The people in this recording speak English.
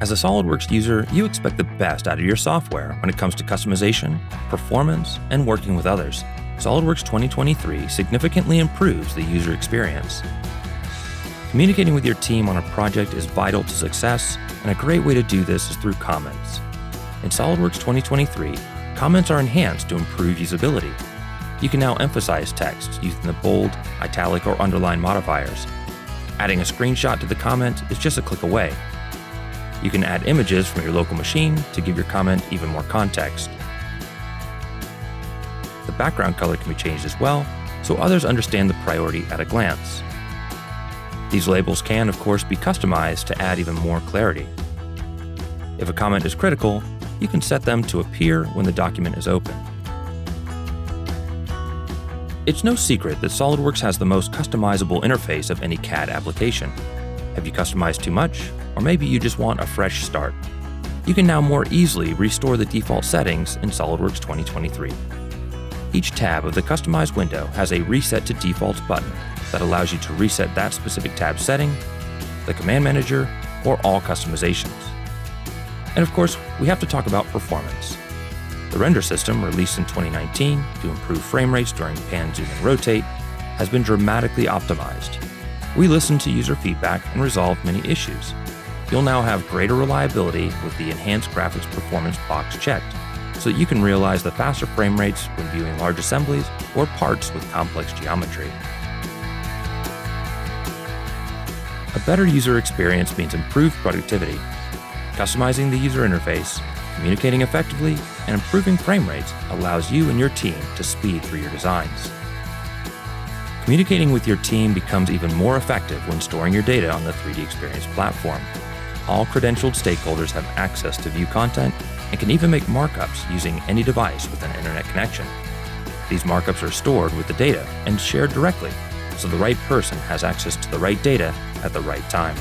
As a SOLIDWORKS user, you expect the best out of your software when it comes to customization, performance, and working with others. SOLIDWORKS 2023 significantly improves the user experience. Communicating with your team on a project is vital to success, and a great way to do this is through comments. In SOLIDWORKS 2023, comments are enhanced to improve usability. You can now emphasize text using the bold, italic, or underline modifiers. Adding a screenshot to the comment is just a click away. You can add images from your local machine to give your comment even more context. The background color can be changed as well, so others understand the priority at a glance. These labels can, of course, be customized to add even more clarity. If a comment is critical, you can set them to appear when the document is open. It's no secret that SOLIDWORKS has the most customizable interface of any CAD application. Have you customized too much? Or maybe you just want a fresh start. You can now more easily restore the default settings in SOLIDWORKS 2023. Each tab of the customized window has a Reset to Defaults button that allows you to reset that specific tab setting, the command manager, or all customizations. And of course, we have to talk about performance. The render system, released in 2019 to improve frame rates during pan, zoom, and rotate, has been dramatically optimized. We listened to user feedback and resolved many issues. You'll now have greater reliability with the Enhanced Graphics Performance box checked, so that you can realize the faster frame rates when viewing large assemblies or parts with complex geometry. A better user experience means improved productivity. Customizing the user interface, communicating effectively, and improving frame rates allows you and your team to speed through your designs. Communicating with your team becomes even more effective when storing your data on the 3D Experience platform. All credentialed stakeholders have access to view content and can even make markups using any device with an internet connection. These markups are stored with the data and shared directly, so the right person has access to the right data at the right time.